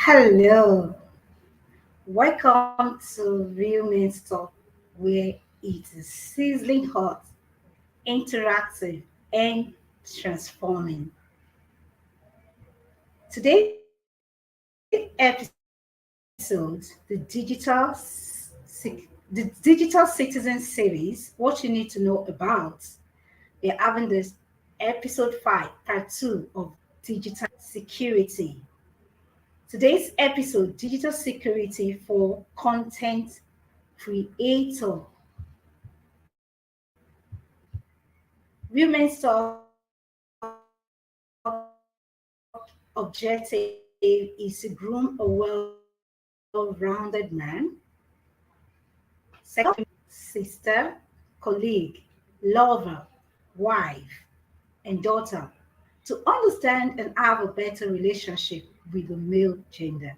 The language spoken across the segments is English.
Hello, welcome to Real Men Talk, where it is sizzling hot, interactive, and transforming. Today's episode, the Digital Citizen Series, what you need to know about. We're having this episode 5, part 2 of digital security. Today's episode, digital security for content creator. Women's Talk objective is to groom a well-rounded man, second, sister, colleague, lover, wife, and daughter to understand and have a better relationship with the male gender.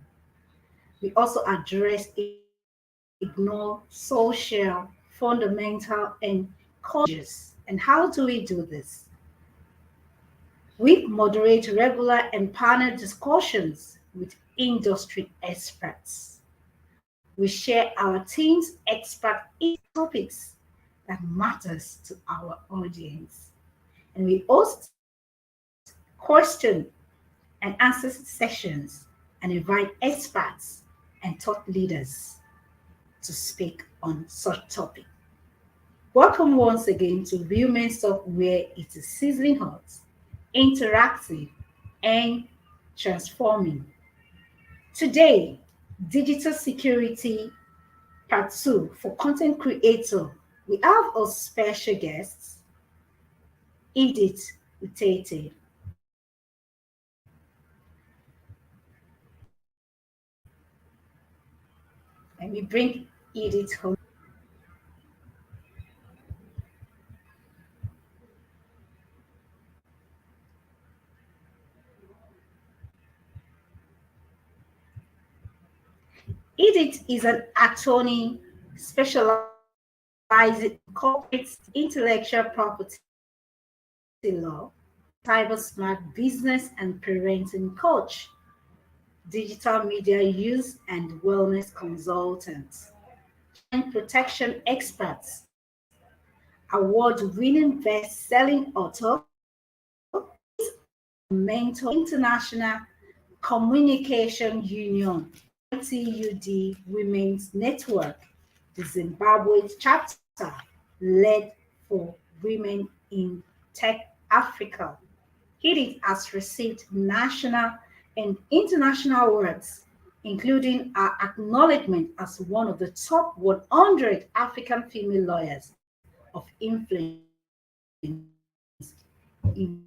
We also address ignore social, fundamental, and cultures. And how do we do this? We moderate regular and panel discussions with industry experts. We share our team's expert topics that matters to our audience. And we host question and answer sessions and invite experts and thought leaders to speak on such topic. Welcome once again to Real Men Talk, where it is sizzling hot, interactive, and transforming. Today, digital security part 2 for content creator. We have a special guest, EDITH UTETE. Let me bring EDITH home. EDITH is an attorney specializing in corporate intellectual property law, cybersmart business and parenting coach, digital media use and wellness consultant, and protection experts, award-winning best-selling author, mentor, International Communication Union, ITUD Women's Network, the Zimbabwe chapter led for women in tech Africa. It has received national and international awards, including our acknowledgement as one of the top 100 African female lawyers of influence in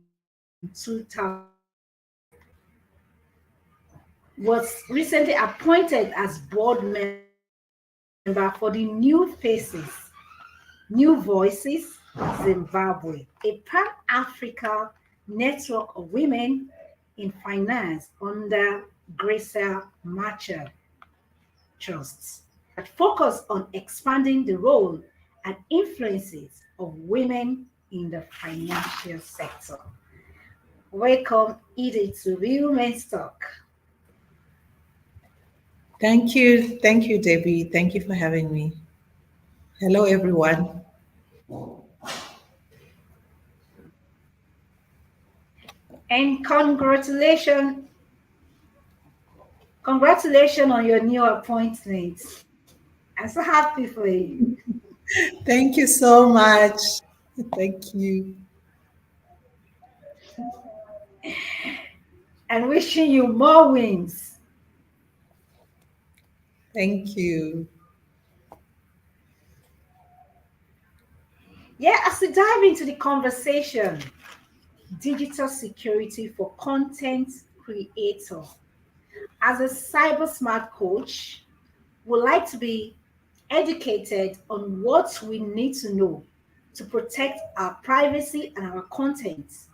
2000. Was recently appointed as board member for the New Faces, New Voices Zimbabwe, a pan-Africa network of women in finance under Gracia Marshall Trusts that focus on expanding the role and influences of women in the financial sector. Welcome, Edith, to Real Men's Talk. Thank you. Thank you, Debbie. Thank you for having me. Hello, everyone. And congratulations on your new appointment. I'm so happy for you. Thank you so much. Thank you. And wishing you more wins. Thank you. Yeah, as we dive into the conversation, digital security for content creator. As a cyber smart coach, we like to be educated on what we need to know to protect our privacy and our content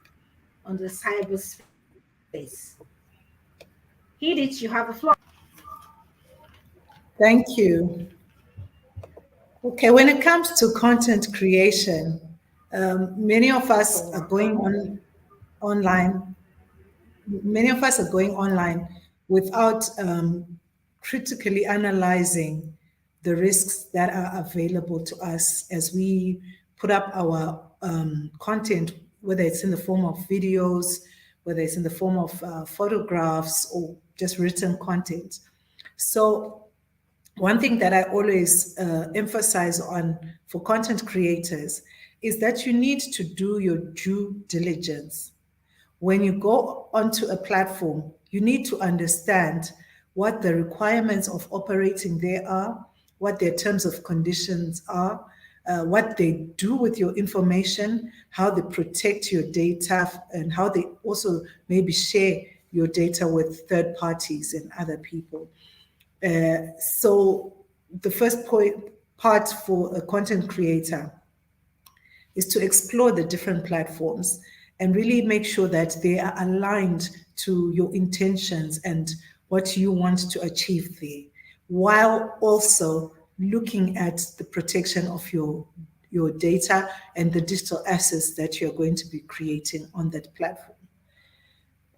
on the cyberspace. Edith, you have a floor. Thank you. Okay, when it comes to content creation, many of us are going online. Many of us are going online without critically analyzing the risks that are available to us as we put up our content, whether it's in the form of videos, whether it's in the form of photographs or just written content. So one thing that I always emphasize on for content creators is that you need to do your due diligence. When you go onto a platform, you need to understand what the requirements of operating there are, what their terms of conditions are, what they do with your information, how they protect your data, and how they also maybe share your data with third parties and other people. So the first part for a content creator is to explore the different platforms and really make sure that they are aligned to your intentions and what you want to achieve there, while also looking at the protection of your data and the digital assets that you're going to be creating on that platform.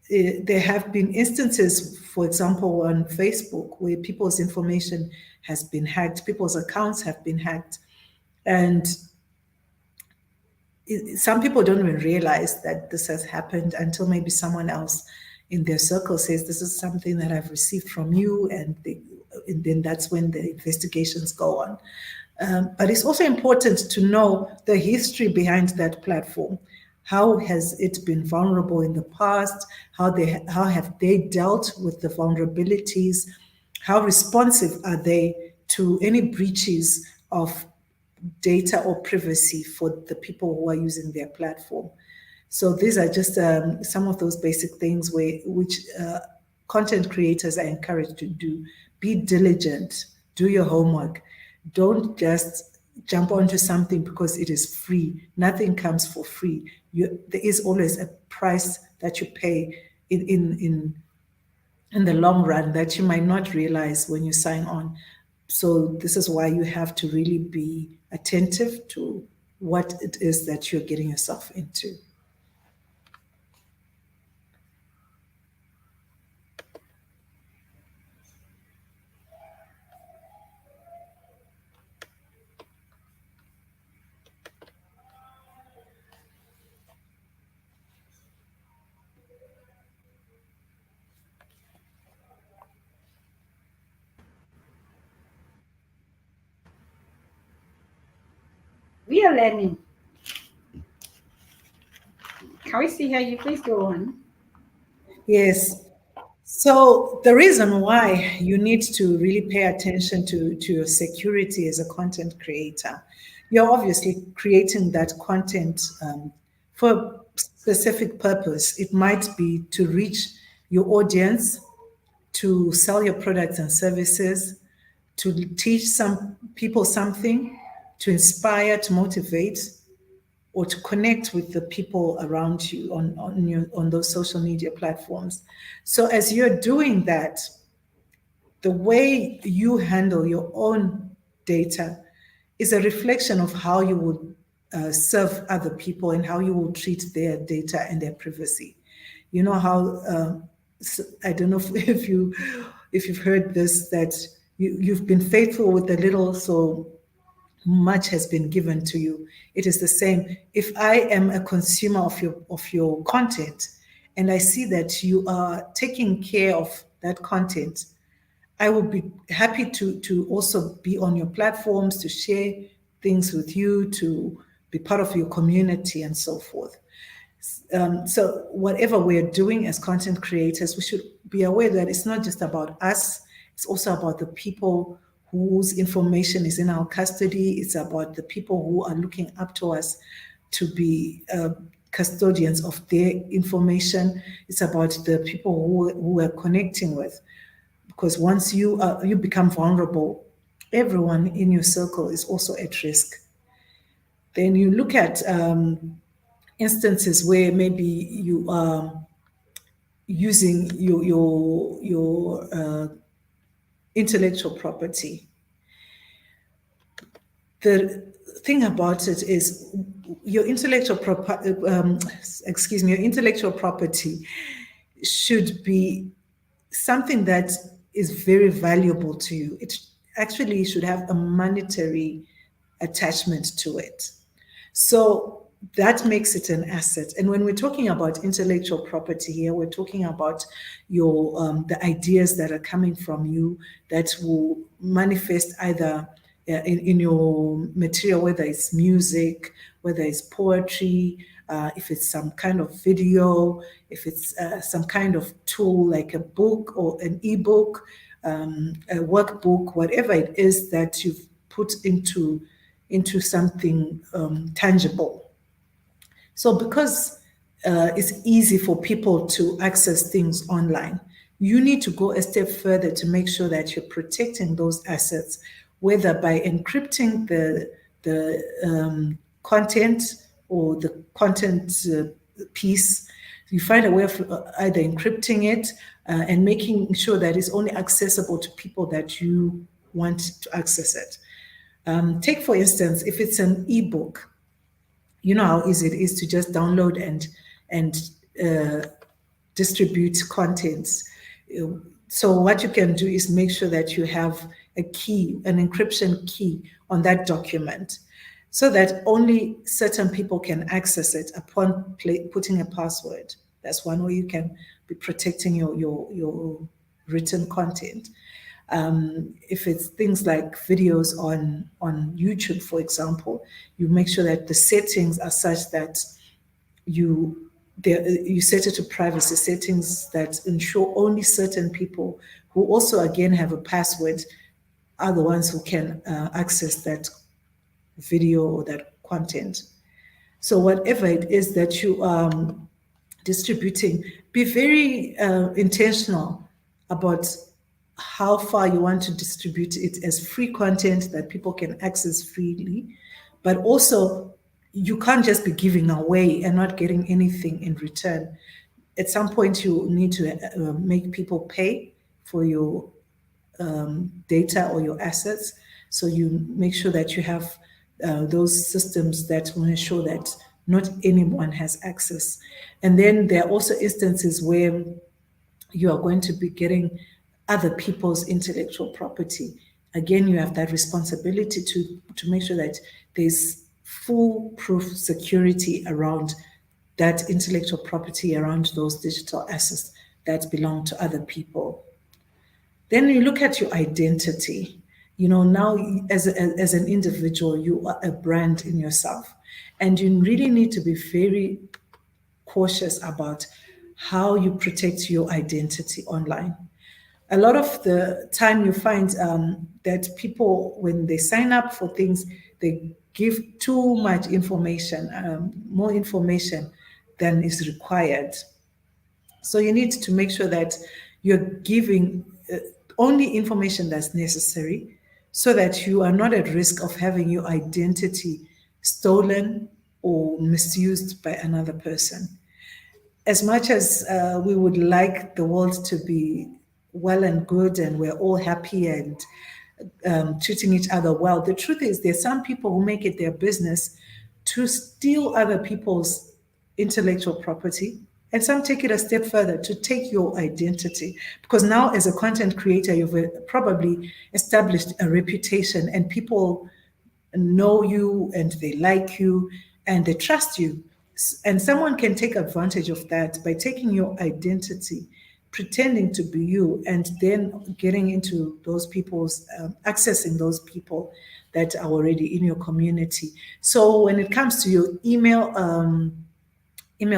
There have been instances, for example, on Facebook, where people's information has been hacked, people's accounts have been hacked, and some people don't even realize that this has happened until maybe someone else in their circle says, this is something that I've received from you, and then that's when the investigations go on. But it's also important to know the history behind that platform. How has it been vulnerable in the past? How have they dealt with the vulnerabilities? How responsive are they to any breaches of data or privacy for the people who are using their platform? So these are just some of those basic things which content creators are encouraged to do. Be diligent, do your homework. Don't just jump onto something because it is free. Nothing comes for free. There is always a price that you pay in the long run that you might not realize when you sign on. So this is why you have to really be attentive to what it is that you're getting yourself into. We are learning. Can we see how you please go on? Yes. So the reason why you need to really pay attention to your security as a content creator, you're obviously creating that content for a specific purpose. It might be to reach your audience, to sell your products and services, to teach some people something, to inspire, to motivate, or to connect with the people around you on those social media platforms. So as you're doing that, the way you handle your own data is a reflection of how you would serve other people and how you will treat their data and their privacy. You know how I don't know if you've heard this, that you've been faithful with a little, so much has been given to you. It is the same. If I am a consumer of your content and I see that you are taking care of that content, I will be happy to also be on your platforms, to share things with you, to be part of your community and so forth. So whatever we're doing as content creators, we should be aware that it's not just about us, it's also about the people whose information is in our custody. It's about the people who are looking up to us to be custodians of their information. It's about the people who we're connecting with. Because once you become vulnerable, everyone in your circle is also at risk. Then you look at instances where maybe you are using your intellectual property. The thing about it is your intellectual property should be something that is very valuable to you, it actually should have a monetary attachment to it. So that makes it an asset. And when we're talking about intellectual property here, we're talking about your the ideas that are coming from you that will manifest either in your material, whether it's music, whether it's poetry, if it's some kind of video, if it's some kind of tool like a book or an ebook, a workbook, whatever it is that you've put into something tangible. So because it's easy for people to access things online, you need to go a step further to make sure that you're protecting those assets, whether by encrypting the content or the content piece. You find a way of either encrypting it and making sure that it's only accessible to people that you want to access it. Take, for instance, if it's an ebook, you know how easy it is to just download and distribute contents. So what you can do is make sure that you have a key, an encryption key on that document, so that only certain people can access it upon putting a password. That's one way you can be protecting your written content. If it's things like videos on YouTube, for example, you make sure that the settings are such that you set it to privacy settings that ensure only certain people who also again have a password are the ones who can access that video or that content. So whatever it is that you are distributing, be very intentional about how far you want to distribute it as free content that people can access freely, but also you can't just be giving away and not getting anything in return. At some point, you need to make people pay for your data or your assets. So you make sure that you have those systems that will ensure that not anyone has access. And then there are also instances where you are going to be getting other people's intellectual property. Again, you have that responsibility to make sure that there's foolproof security around that intellectual property, around those digital assets that belong to other people. Then you look at your identity. You know, now as an individual, you are a brand in yourself. And you really need to be very cautious about how you protect your identity online. A lot of the time you find that people, when they sign up for things, they give too much information, more information than is required. So you need to make sure that you're giving only information that's necessary so that you are not at risk of having your identity stolen or misused by another person. As much as we would like the world to be well and good and we're all happy and treating each other well, the truth is there's some people who make it their business to steal other people's intellectual property, and some take it a step further to take your identity, because now as a content creator you've probably established a reputation and people know you and they like you and they trust you. And someone can take advantage of that by taking your identity, pretending to be you, and then getting into those people's, accessing those people that are already in your community. So when it comes to your email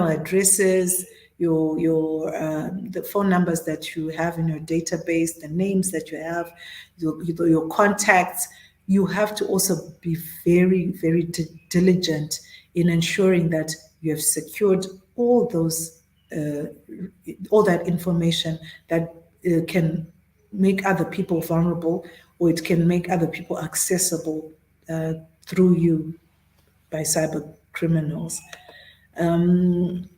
addresses, the phone numbers that you have in your database, the names that you have, your contacts, you have to also be very, very diligent in ensuring that you have secured all those, all that information that can make other people vulnerable, or it can make other people accessible through you by cyber criminals. And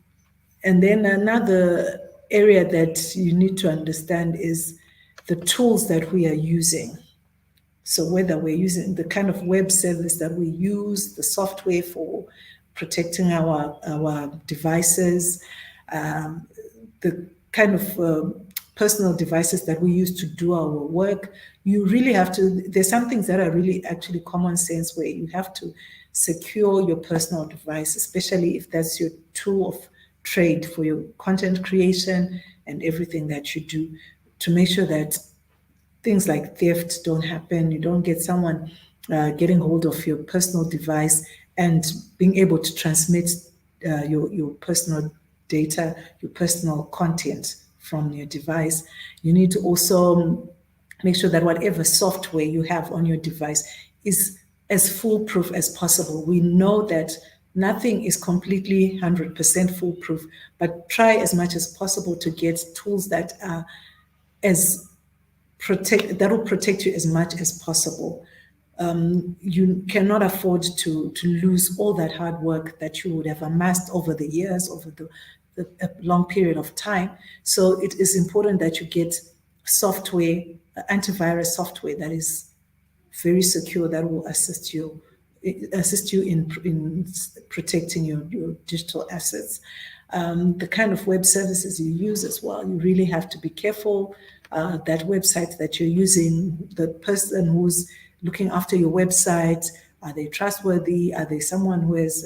then another area that you need to understand is the tools that we are using. So whether we're using the kind of web service that we use, the software for protecting our devices, the kind of personal devices that we use to do our work. You really have to, there's some things that are really actually common sense, where you have to secure your personal device, especially if that's your tool of trade for your content creation and everything that you do, to make sure that things like theft don't happen. You don't get someone getting hold of your personal device and being able to transmit your personal data, your personal content from your device. You need to also make sure that whatever software you have on your device is as foolproof as possible. We know that nothing is completely 100% foolproof, but try as much as possible to get tools that are as that will protect you as much as possible. You cannot afford to lose all that hard work that you would have amassed over the years, over a long period of time. So it is important that you get software, antivirus software that is very secure, that will assist you in protecting your digital assets. The kind of web services you use as well, you really have to be careful. That website that you're using, the person who's looking after your website, are they trustworthy? Are they someone who has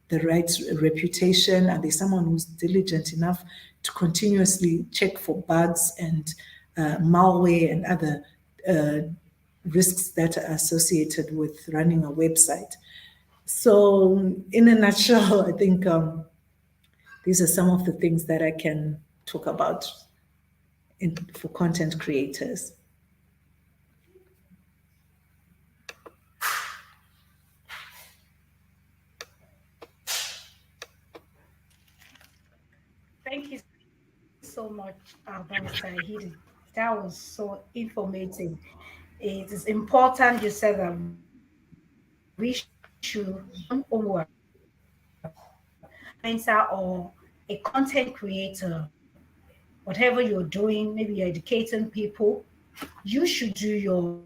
the right reputation? Are they someone who's diligent enough to continuously check for bugs and malware and other risks that are associated with running a website? So in a nutshell, I think these are some of the things that I can talk about for content creators. Thank you so much, Barrister Hidi. That was so informative. It is important you said that we should homework or a content creator, whatever you're doing, maybe you're educating people, you should do your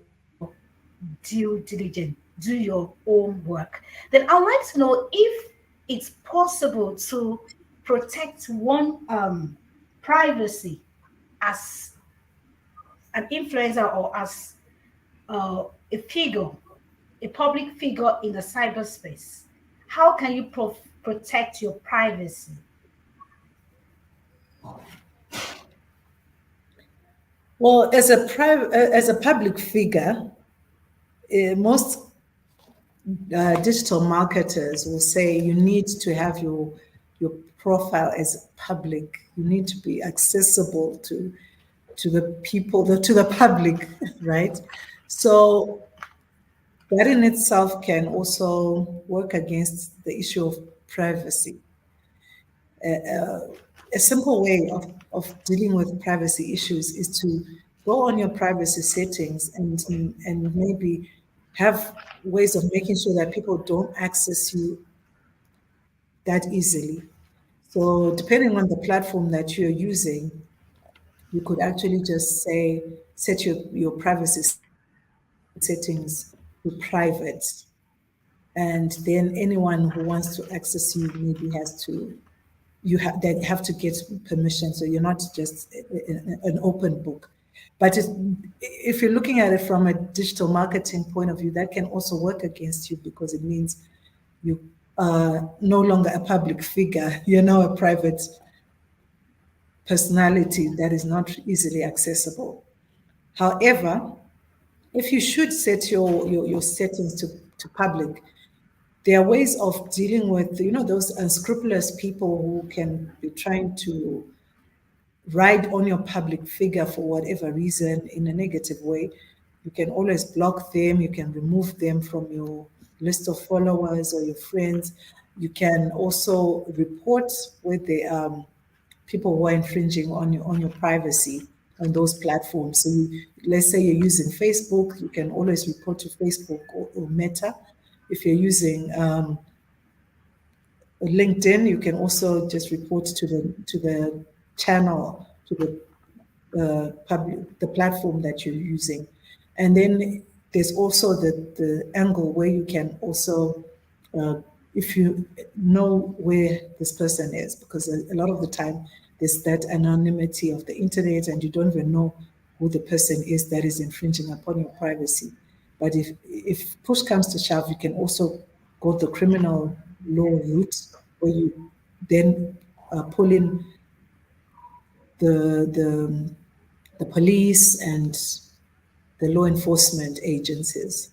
due diligence, do your own work. Then I'd like to know if it's possible to protect one privacy as an influencer or as a figure, a public figure in the cyberspace. How can you protect your privacy? Well, as a public figure, most digital marketers will say you need to have your profile as public. You need to be accessible to the people, to the public, right? So that in itself can also work against the issue of privacy. A simple way of dealing with privacy issues is to go on your privacy settings and maybe have ways of making sure that people don't access you that easily. So depending on the platform that you're using, you could actually just say, set your privacy settings to private. And then anyone who wants to access you maybe has to, they have to get permission. So you're not just an open book. But if you're looking at it from a digital marketing point of view, that can also work against you, because it means you are no longer a public figure. You're now a private personality that is not easily accessible. However, if you should set your settings to public, there are ways of dealing with, those unscrupulous people who can be trying to ride on your public figure for whatever reason in a negative way. You can always block them. You can remove them from your list of followers or your friends. You can also report with the people who are infringing on your privacy on those platforms. So let's say you're using Facebook, you can always report to Facebook or Meta. If you're using LinkedIn, you can also just report to the channel, to the platform that you're using. And then there's also the angle where you can also, if you know where this person is, because a lot of the time there's that anonymity of the internet, and you don't even know who the person is that is infringing upon your privacy. But if push comes to shove, you can also go the criminal law route, where you then pull in the police and the law enforcement agencies.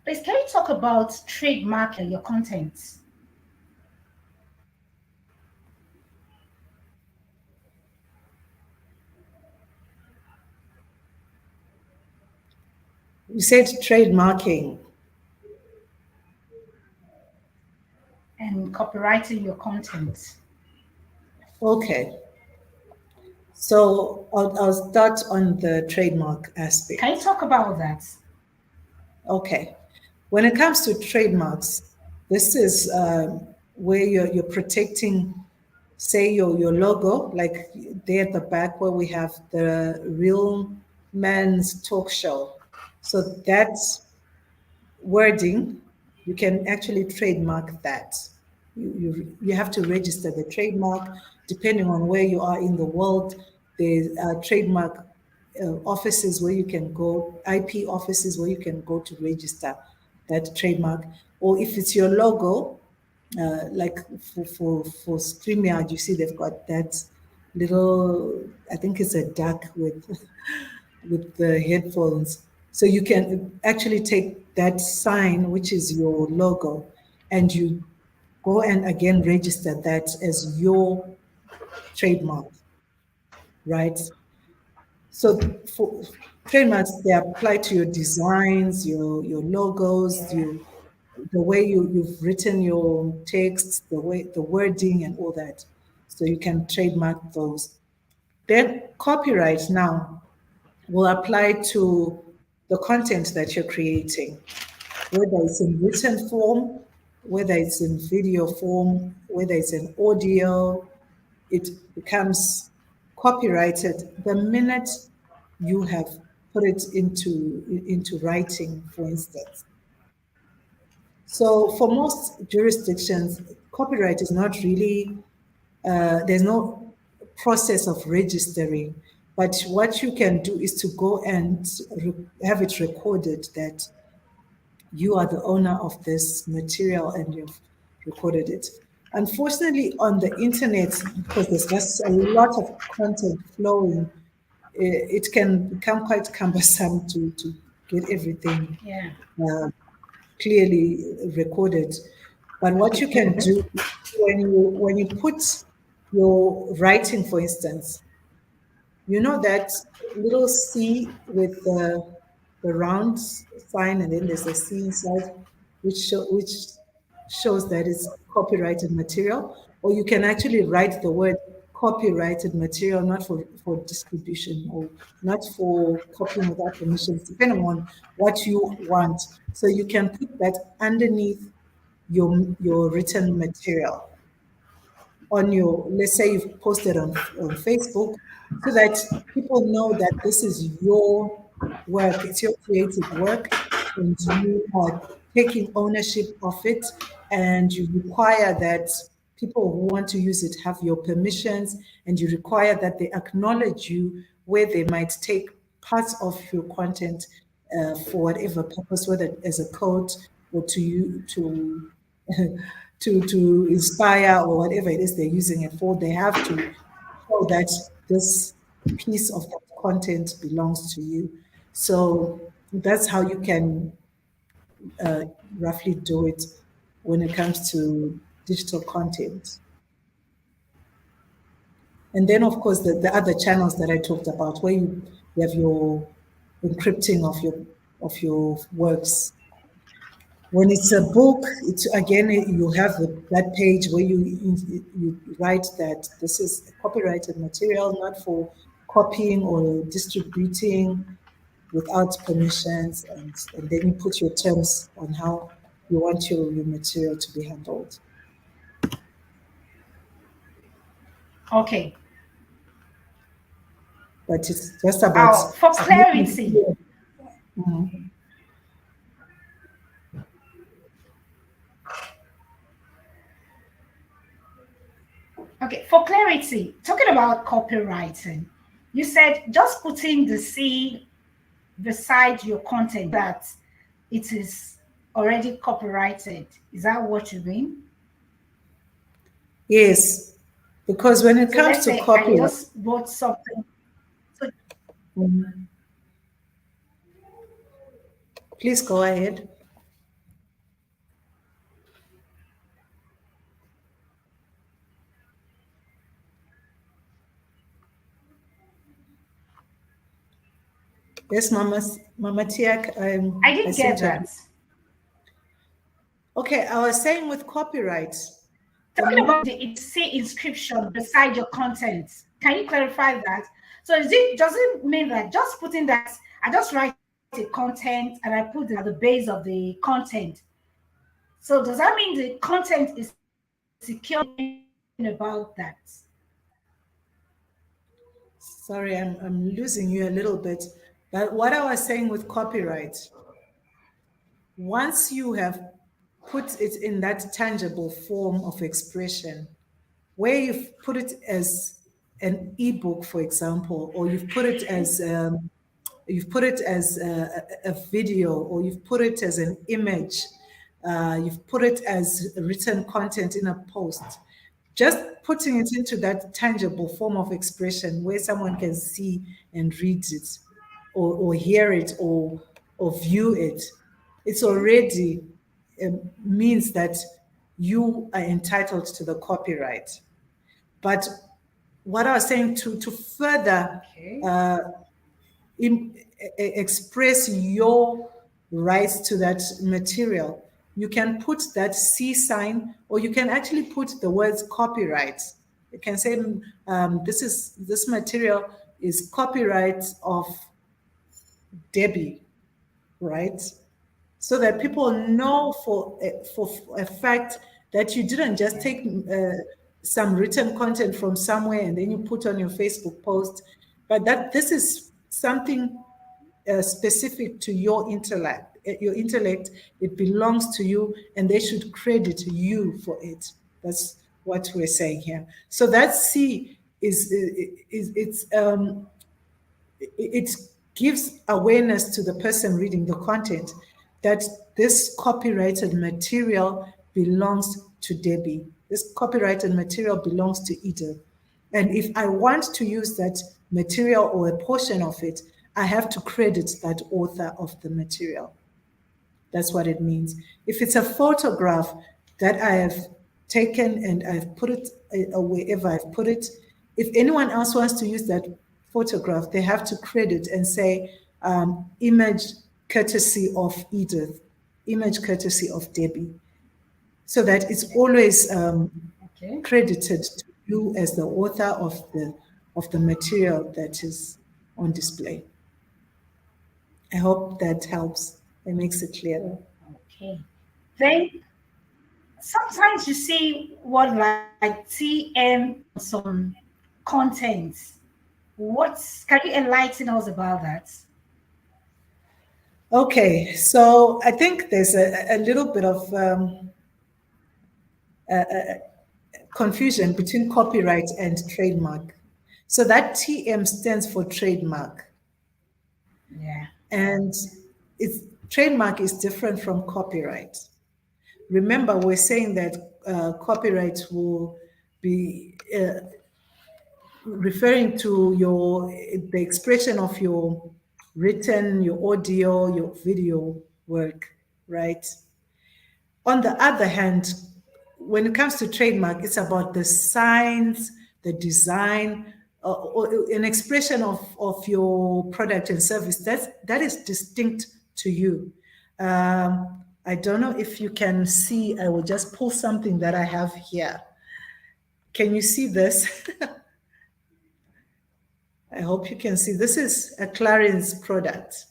Please, can you talk about trademarking your content? You said trademarking. And copywriting your content. Okay. So I'll start on the trademark aspect. Can you talk about that? Okay. When it comes to trademarks, this is where you're protecting, say, your logo, like there at the back where we have the Real Man's Talk Show. So that wording, you can actually trademark that. You have to register the trademark depending on where you are in the world. There's trademark offices where you can go, IP offices where you can go to register that trademark. Or if it's your logo, like for StreamYard, you see they've got that little, I think it's a duck with the headphones. So you can actually take that sign, which is your logo, and you go and again register that as your trademark, right? So for trademarks, they apply to your designs, your logos, Yeah. the way you've written your texts, the wording and all that. So you can trademark those. Then copyright now will apply to the content that you're creating, whether it's in written form, whether it's in video form, whether it's in audio. It becomes copyrighted the minute you have put it into writing, for instance. So for most jurisdictions, copyright is not really, there's no process of registering, but what you can do is to go and have it recorded that you are the owner of this material and you've recorded it. Unfortunately, on the internet, because there's just a lot of content flowing, it can become quite cumbersome to get everything Yeah. clearly recorded. But what you can do when you put your writing, for instance, you know that little C with the round sign, and then there's a C inside, which shows that it's copyrighted material. Or you can actually write the word copyrighted material, not for distribution or not for copying without permissions, depending on what you want. So you can put that underneath your written material on your, let's say you've posted on Facebook, so that people know that this is your work, it's your creative work, and you are taking ownership of it, and you require that people who want to use it have your permissions, and you require that they acknowledge you where they might take parts of your content for whatever purpose, whether as a quote or to you to to inspire or whatever it is they're using it for. They have to show that this piece of that content belongs to you. So that's how you can roughly do it when it comes to digital content. And then, of course, the other channels that I talked about, where you have your encrypting of your works. When it's a book, it's again you have that page where you write that this is copyrighted material, not for copying or distributing without permissions, and then you put your terms on how you want your material to be handled. Okay. But it's just about For submitting clarity, Mhm. Okay, for clarity, talking about copywriting, you said just putting the C beside your content that it is already copyrighted. Is that what you mean? Yes, because when it So comes let's to say I copyright, just wrote something. So mhm. Please go ahead. Yes, Mama Tiak, I I didn't seem get to have. that. Okay, I was saying with copyright, Talking the about the say inscription beside your content, can you clarify that? So is it does it mean that just putting that I just write a content and I put at the base of the content? So does that mean the content is secure about that? sorry, I'm losing you a little bit. But what I was saying with copyright, once you have put it in that tangible form of expression, where you've put it as an ebook, for example, or you've put it as a video, or you've put it as an image, you've put it as written content in a post. Just putting it into that tangible form of expression where someone can see and read it, or hear it, or view it, it's already means that you are entitled to the copyright. But what I was saying, to further Okay. uh, express your rights to that material, you can put that C sign, or you can actually put the words copyright. You can say, this material is copyright of Debbie, right? So that people know for a fact that you didn't just Yeah. take some written content from somewhere and then you put on your Facebook post, but that this is something specific to your intellect. Your intellect, it belongs to you, and they should credit you for it. That's what we're saying here. So that C is it gives awareness to the person reading the content that this copyrighted material belongs to Debbie. This copyrighted material belongs to Edith. And if I want to use that material or a portion of it, I have to credit that author of the material. That's what it means. If it's a photograph that I have taken and I've put it wherever I've put it, if anyone else wants to use that photograph, they have to credit and say, image courtesy of Edith, image courtesy of Debbie, so that it's always Okay. credited to you as the author of the material that is on display. I hope that helps and makes it clearer. Okay. Then sometimes you see what like TM some contents. What's can you enlighten us about that? Okay, so I think there's a little bit of confusion between copyright and trademark. So that TM stands for trademark, Yeah. and it's trademark is different from copyright. Remember, we're saying that copyright will be referring to the expression of your written, your audio, your video work, right? On the other hand, when it comes to trademark, it's about the signs, the design, or an expression of your product and service that is distinct to you. I don't know if you can see, I will just pull something that I have here. Can you see this? I hope you can see. This is a Clarins product.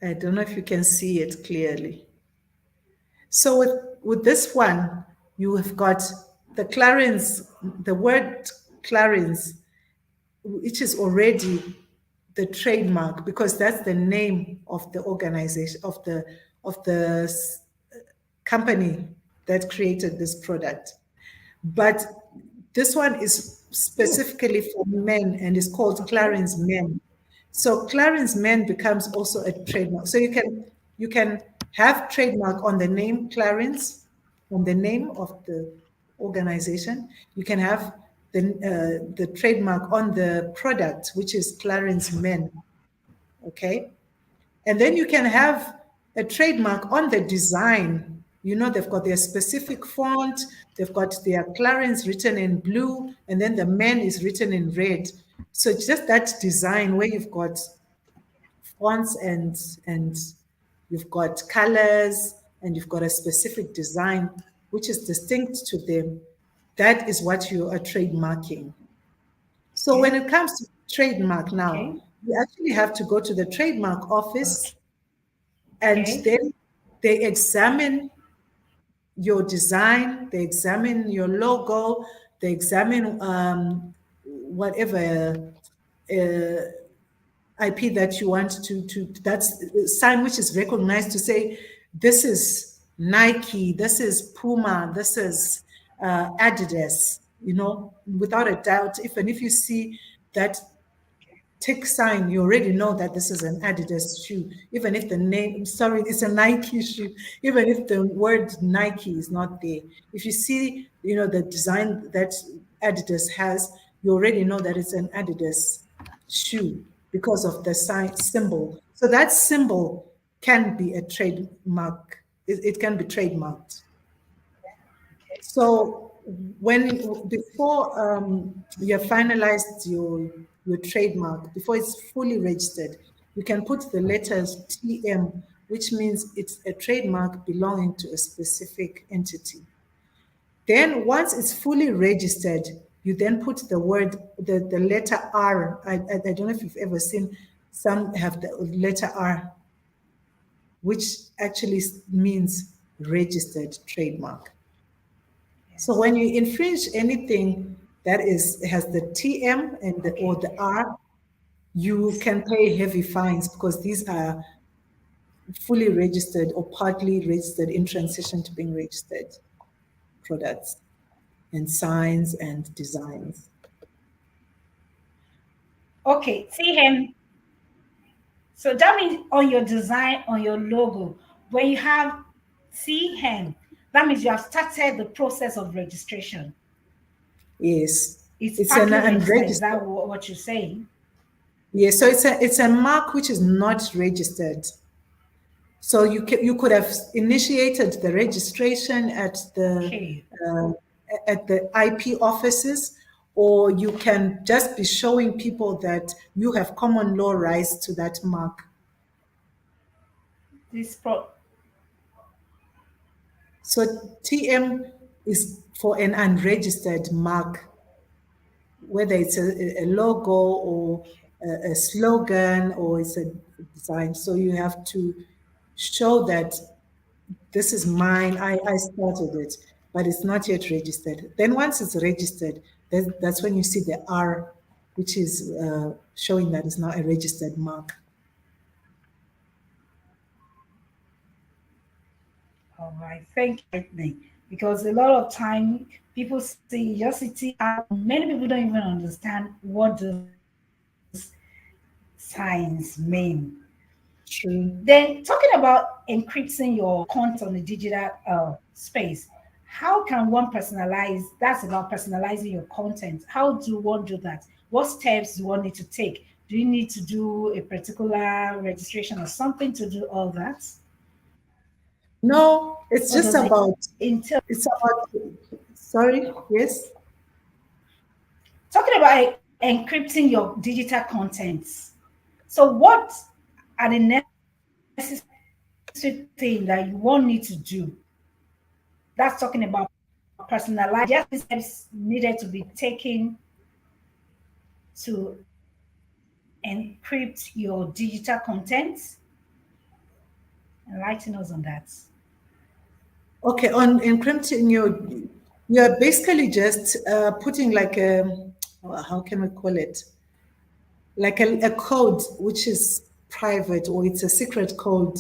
I don't know if you can see it clearly. So with this one, you have got the Clarins, the word Clarins, which is already the trademark, because that's the name of the organization, of the company that created this product. But this one is specifically for men and is called Clarence Men. So Clarence Men becomes also a trademark. So you can have trademark on the name Clarence, on the name of the organization. You can have the trademark on the product, which is Clarence Men. Okay. And then you can have a trademark on the design. You know, they've got their specific font, they've got their Clarence written in blue, and then the men is written in red. So it's just that design where you've got fonts and you've got colors and you've got a specific design which is distinct to them. That is what you are trademarking. So when it comes to trademark now, you actually have to go to the trademark office and then they examine your design, they examine your logo, they examine whatever IP that you want to that's sign which is recognized to say this is Nike, this is Puma, this is Adidas, you know, without a doubt. Even if you see that tick sign, you already know that this is an Adidas shoe. Even if the name, sorry, it's a Nike shoe. Even if the word Nike is not there, if you see, you know, the design that Adidas has, you already know that it's an Adidas shoe because of the sign symbol. So that symbol can be a trademark. It can be trademarked. So before you have finalized your trademark, before it's fully registered, you can put the letters TM, which means it's a trademark belonging to a specific entity. Then once it's fully registered, you then put the word, the letter R. I don't know if you've ever seen, some have the letter R, which actually means registered trademark. So when you infringe anything that has the TM and or the R, you can pay heavy fines because these are fully registered or partly registered in transition to being registered products and signs and designs. Okay, see him. So that means on your design, on your logo, when you have see him, that means you have started the process of registration. Yes. It's partly registered. Is that what you're saying? Yes, so it's a mark which is not registered. So you could have initiated the registration at the IP offices, or you can just be showing people that you have common law rights to that mark. So TM is for an unregistered mark, whether it's a logo or a slogan or it's a design. So you have to show that this is mine, I started it, but it's not yet registered. Then once it's registered, that's when you see the R, which is showing that it's not a registered mark. All right, thank you. Because a lot of time people see, just see how many people don't even understand what those signs mean. True. Then talking about encrypting your content on the digital space, how can one personalize? That's about personalizing your content. How do one do that? What steps do one need to take? Do you need to do a particular registration or something to do all that? No, it's Or just does about, it it's about, sorry, yes? Talking about encrypting your digital contents. So what are the necessary things that you won't need to do? That's talking about personalized. Just steps needed to be taken to encrypt your digital content. Enlighten us on that. Okay, on encrypting you're basically just putting like a, how can we call it? like a code which is private, or it's a secret code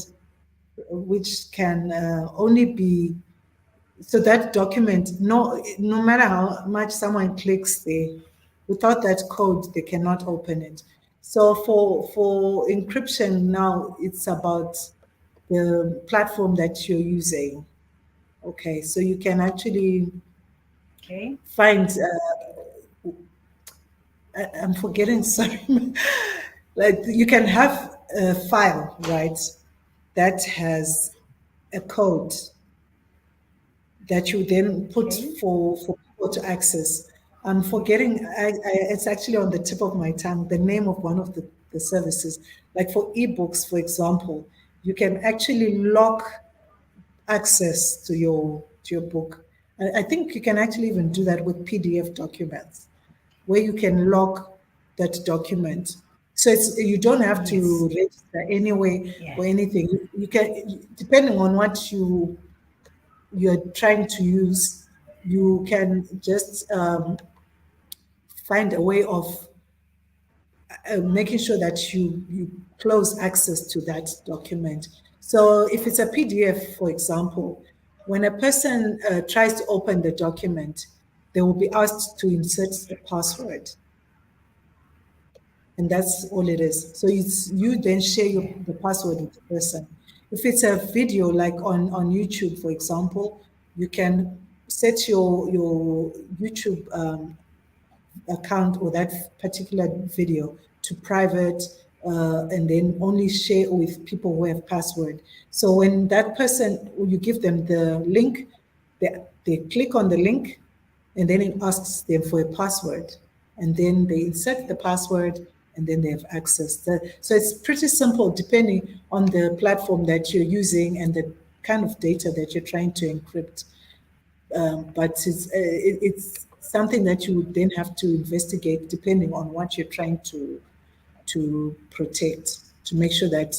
which can only be, so that document, no matter how much someone clicks there, without that code they cannot open it. So for encryption now, it's about the platform that you're using. Okay, so you can actually Okay. find I'm forgetting, sorry. Like you can have a file, right, that has a code that you then put Okay. for people to access. I'm forgetting, it's actually on the tip of my tongue, the name of one of the services. Like for ebooks, for example, you can actually lock access to your book. I think you can actually even do that with PDF documents, where you can lock that document. So it's, you don't have to Yes. register anyway Yeah. or anything. You can, depending on what you're trying to use, you can just find a way of making sure that you close access to that document. So if it's a PDF, for example, when a person tries to open the document, they will be asked to insert the password, and that's all it is. So it's, you then share Yeah. the password with the person. If it's a video, like on YouTube, for example, you can set your YouTube account or that particular video to private, and then only share with people who have password. So when that person, you give them the link, they click on the link, and then it asks them for a password, and then they insert the password, and then they have access. So it's pretty simple depending on the platform that you're using and the kind of data that you're trying to encrypt. But it's something that you would then have to investigate depending on what you're trying to protect, to make sure that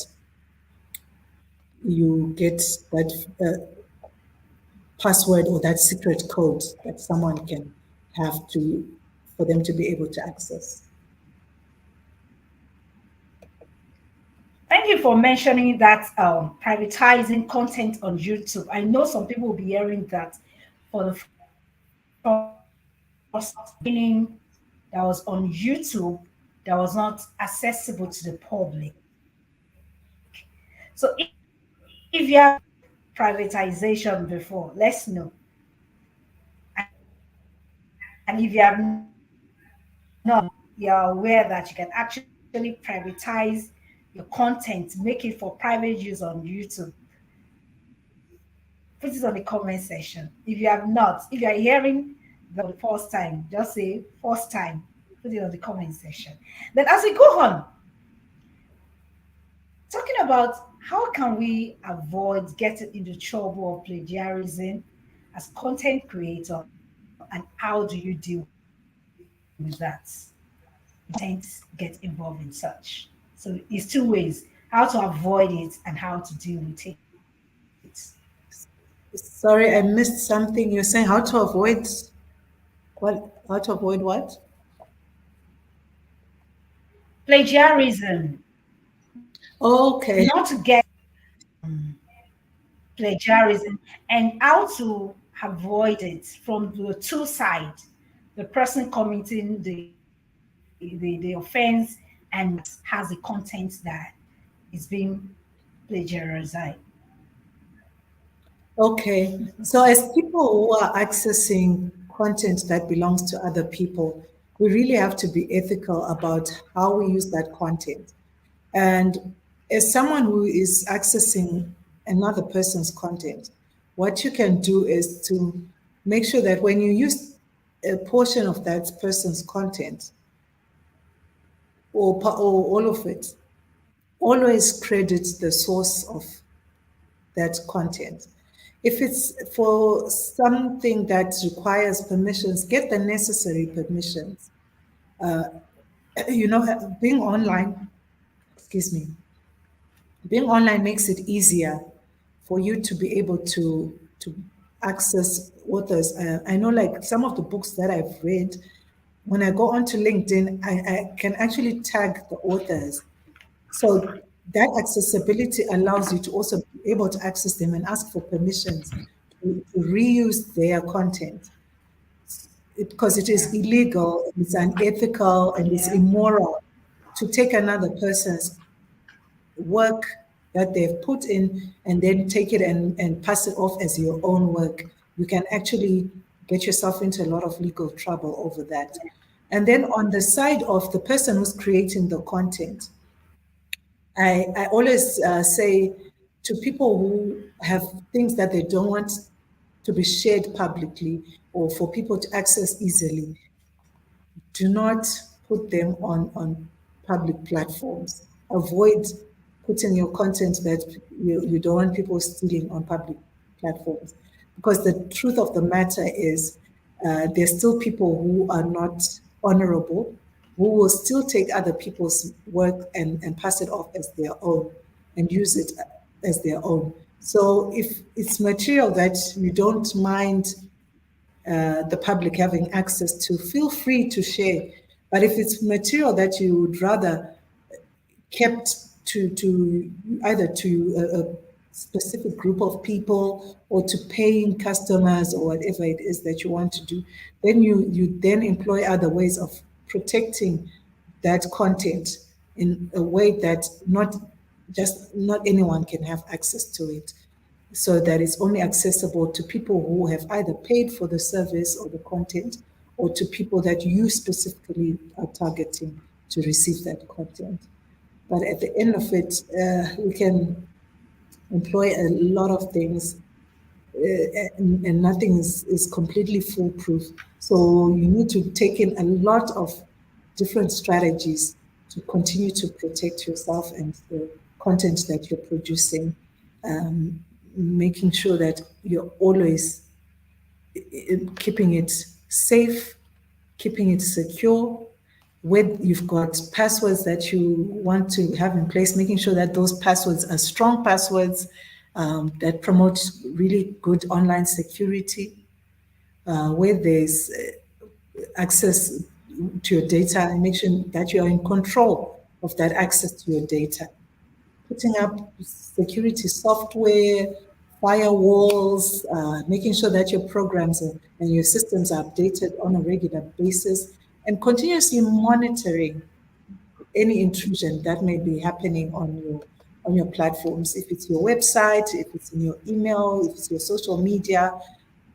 you get that password or that secret code that someone can have to, for them to be able to access. Thank you for mentioning that privatizing content on YouTube. I know some people will be hearing that for the first meaning that was on YouTube that was not accessible to the public. So if you have privatization before, let's know. And if you have not, you're aware that you can actually privatize your content, make it for private use on YouTube. Put it on the comment section. If you have not, if you are hearing the first time, just say first time. Put it on the comment section. Then as we go on, talking about how can we avoid getting into trouble of plagiarism as content creator, and how do you deal with that? Tends get involved in such. So it's two ways: how to avoid it and how to deal with it. Sorry, I missed something. You're saying how to avoid what? How to avoid what? Plagiarism, Okay. not to get plagiarism, and how to avoid it from the two sides, the person committing the offense and has the content that is being plagiarized. Okay. So as people who are accessing content that belongs to other people, we really have to be ethical about how we use that content. And as someone who is accessing another person's content, what you can do is to make sure that when you use a portion of that person's content, or all of it, always credit the source of that content. If it's for something that requires permissions, get the necessary permissions. Being online, excuse me, being online makes it easier for you to be able to access authors. I know, like some of the books that I've read, when I go onto LinkedIn, I can actually tag the authors. So that accessibility allows you to also be able to access them and ask for permissions to reuse their content because it is Yeah. illegal, it's unethical, and it's Yeah. immoral to take another person's work that they've put in and then take it and pass it off as your own work. You can actually get yourself into a lot of legal trouble over that. And then on the side of the person who's creating the content, I always say to people who have things that they don't want to be shared publicly or for people to access easily, do not put them on public platforms. Avoid putting your content that you don't want people stealing on public platforms. Because the truth of the matter is, there's still people who are not honorable, who will still take other people's work and pass it off as their own and use it as their own. So if it's material that you don't mind the public having access to, feel free to share. But if it's material that you would rather kept to either to a specific group of people or to paying customers or whatever it is that you want to do, then you then employ other ways of protecting that content in a way that not anyone can have access to it, so that it's only accessible to people who have either paid for the service or the content, or to people that you specifically are targeting to receive that content. But at the end of it, we can employ a lot of things, and nothing is completely foolproof. So you need to take in a lot of different strategies to continue to protect yourself and the content that you're producing, making sure that you're always keeping it safe, keeping it secure. When you've got passwords that you want to have in place, making sure that those passwords are strong passwords that promote really good online security, where there's access to your data, and make sure that you are in control of that access to your data. Putting up security software, firewalls, making sure that your programs and your systems are updated on a regular basis, and continuously monitoring any intrusion that may be happening on your platforms. If it's your website, if it's in your email, if it's your social media,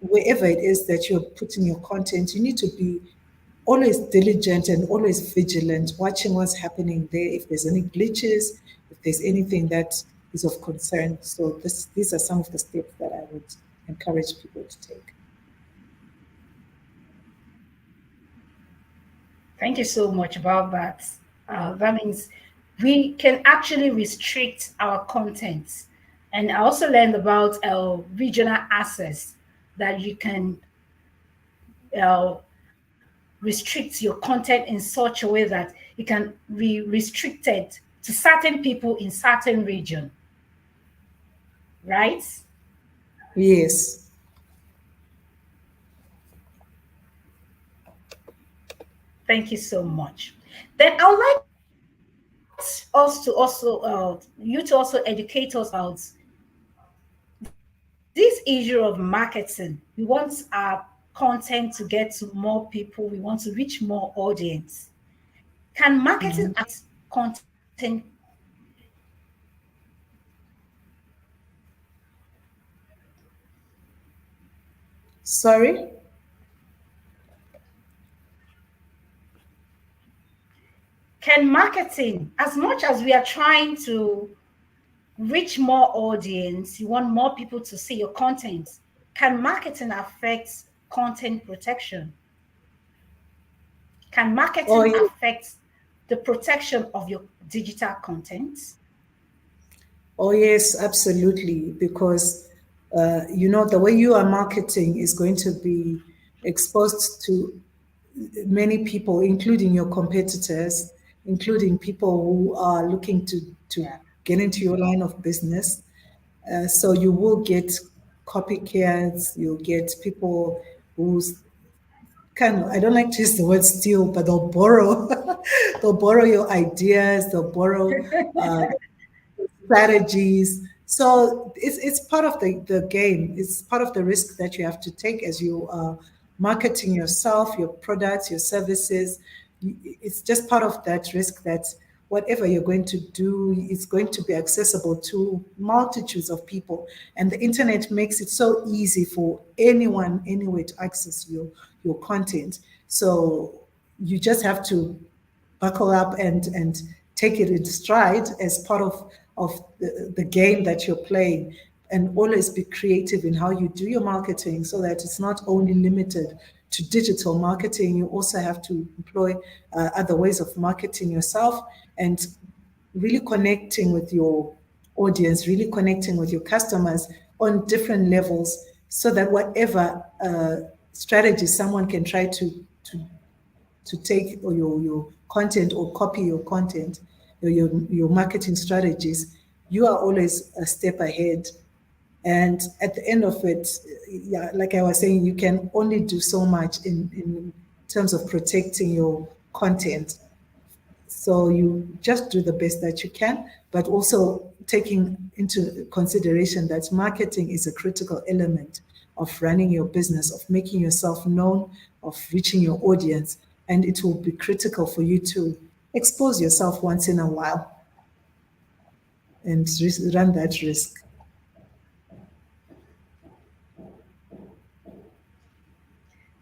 wherever it is that you're putting your content, you need to be always diligent and always vigilant, watching what's happening there, if there's any glitches, if there's anything that is of concern. So these are some of the steps that I would encourage people to take. Thank you so much about that. That means we can actually restrict our content. And I also learned about regional access, that you can uh, restrict your content in such a way that it can be restricted to certain people in certain region, right? Yes. Thank you so much. Then I would like us to also you to also educate us about this issue of marketing. We want our content to get to more people. We want to reach more audience. Can marketing affect content? Sorry? Can marketing, as much as we are trying to reach more audience, you want more people to see your content, can marketing affect content protection? Can Oh, marketing affect the protection of your digital content? oh yes, absolutely. Because the way you are marketing is going to be exposed to many people, including your competitors, including people who are looking to Yeah. get into your line of business. So you will get copycats, you'll get people who's I don't like to use the word steal, but they'll borrow, they'll borrow your ideas, they'll borrow strategies. So it's part of the game. It's part of the risk that you have to take as you are marketing yourself, your products, your services. It's just part of that risk that whatever you're going to do is going to be accessible to multitudes of people. And the internet makes it so easy for anyone, anywhere to access your content. So you just have to buckle up and take it in stride as part of the game that you're playing, and always be creative in how you do your marketing so that it's not only limited to digital marketing. You also have to employ other ways of marketing yourself and really connecting with your audience, really connecting with your customers on different levels, so that whatever strategy someone can try to take or your content or copy your content, or your marketing strategies, you are always a step ahead. And at the end of it, yeah, like I was saying, you can only do so much in terms of protecting your content. So you just do the best that you can, but also taking into consideration that marketing is a critical element of running your business, of making yourself known, of reaching your audience. And it will be critical for you to expose yourself once in a while and run that risk.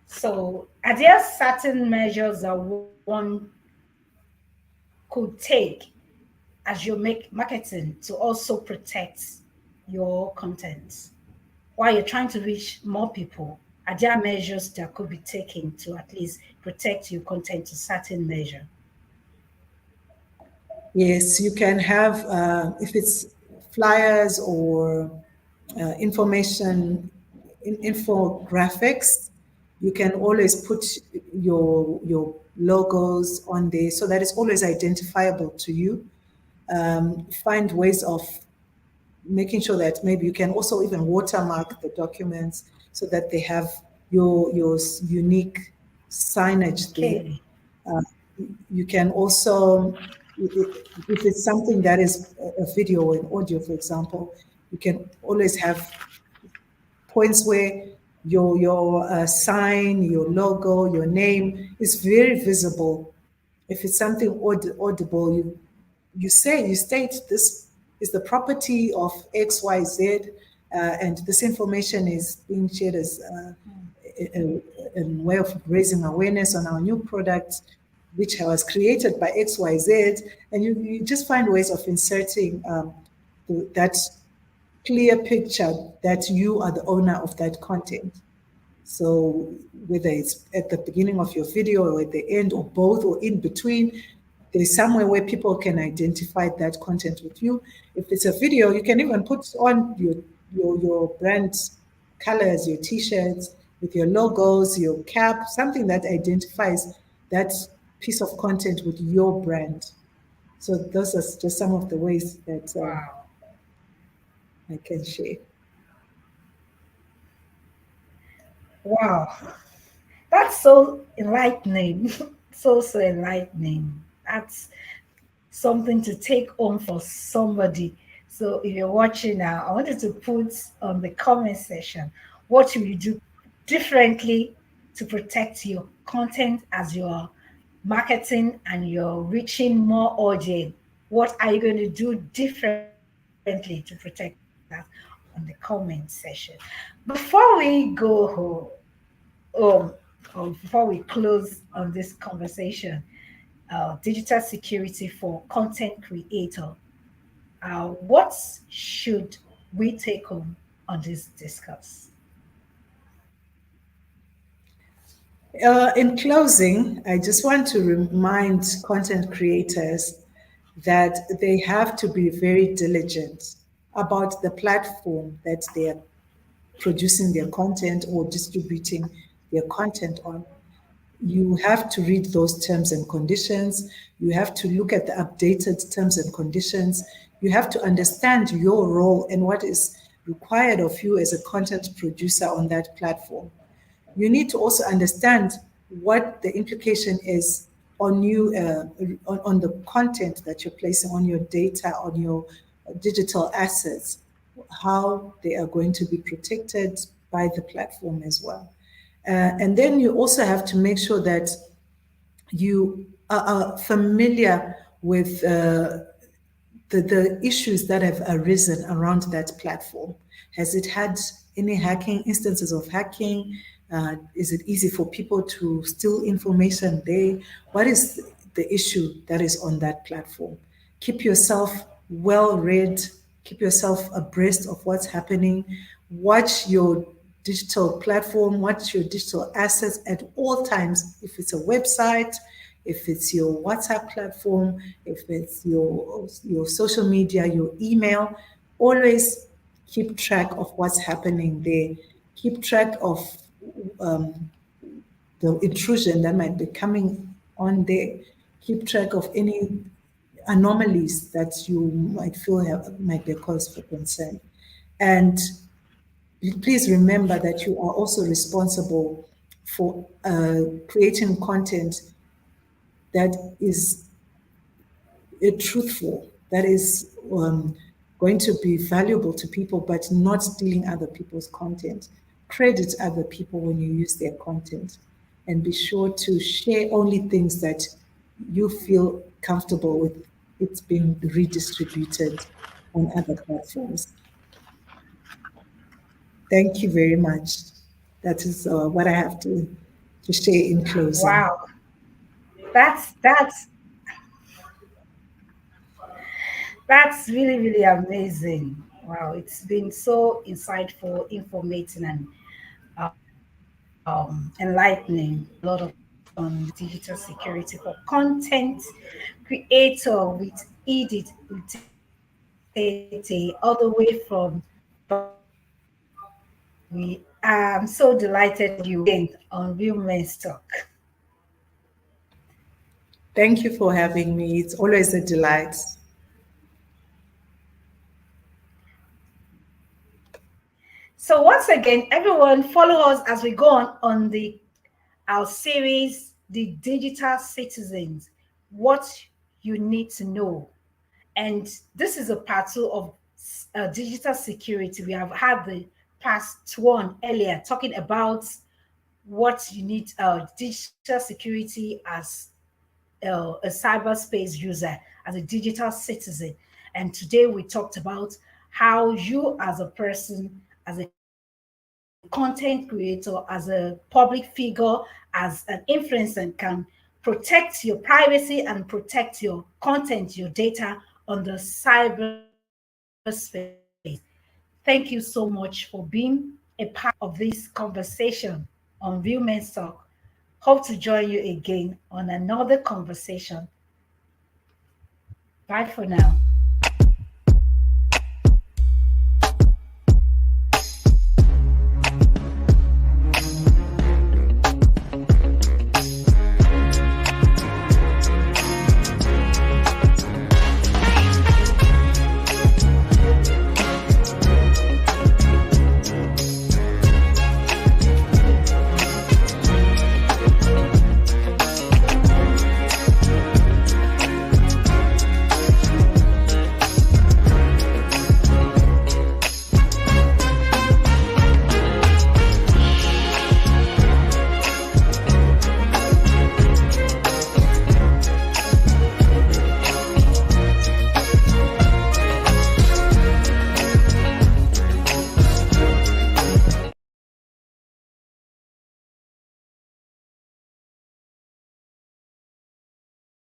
So, are there certain measures that one could take as you make marketing to also protect your content while you're trying to reach more people? Are there measures that could be taken to at least protect your content to certain measure? Yes, you can have, if it's flyers or infographics, you can always put your logos on there so that it's always identifiable to you. Find ways of making sure that maybe you can also even watermark the documents so that they have your unique signage there. Okay. You can also, if it's something that is a video or an audio, for example, you can always have points where your sign, your logo, your name is very visible. If it's something audible, you state this is the property of XYZ, and this information is being shared as a way of raising awareness on our new product, which was created by XYZ, and you just find ways of inserting that clear picture that you are the owner of that content. So whether it's at the beginning of your video or at the end or both or in between, there's somewhere where people can identify that content with you. If it's a video, you can even put on your brand colors, your t-shirts with your logos, your cap, something that identifies that piece of content with your brand. So those are just some of the ways that Wow. I can share. Wow. That's so enlightening. So enlightening. That's something to take home for somebody. So if you're watching now, I wanted to put on the comment section, what will you do differently to protect your content as you're marketing and you're reaching more audience? What are you going to do differently to protect that on the comment section? Before we go before we close on this conversation, digital security for content creator. What should we take home on this discuss? In closing, I just want to remind content creators that they have to be very diligent about the platform that they are producing their content or distributing their content on. You have to read those terms and conditions. You have to look at the updated terms and conditions. You have to understand your role and what is required of you as a content producer on that platform. You need to also understand what the implication is on you, on the content that you're placing, on your data, on your digital assets, how they are going to be protected by the platform as well. And then you also have to make sure that you are familiar with the issues that have arisen around that platform. Has it had any hacking, instances of hacking? Is it easy for people to steal information there? What is the issue that is on that platform? Keep yourself well read, keep yourself abreast of what's happening. Watch your digital platform, watch your digital assets at all times. If it's a website, if it's your WhatsApp platform, if it's your social media, your email, always keep track of what's happening there. Keep track of the intrusion that might be coming on there. Keep track of any anomalies that you might feel might be a cause for concern. And please remember that you are also responsible for creating content that is truthful, that is going to be valuable to people, but not stealing other people's content. Credit other people when you use their content, and be sure to share only things that you feel comfortable with it's being redistributed on other platforms. Thank you very much. That is what I have to share in closing. Wow, that's that's really really amazing. Wow, it's been so insightful, informating, and enlightening. A lot of on digital security for content creator with Edith Utete, all the way from we am so delighted you again on Real Men's Talk. Thank you for having me. It's always a delight. So once again, everyone follow us as we go on the our series, The Digital Citizens, What You Need to Know. And this is a part two of digital security. We have had the past one earlier talking about what you need digital security as a cyberspace user, as a digital citizen. And today we talked about how you as a person, as a content creator, as a public figure, as an influencer can protect your privacy and protect your content, your data on the cyberspace. Thank you so much for being a part of this conversation on Real Men's Talk. Hope to join you again on another conversation. Bye for now.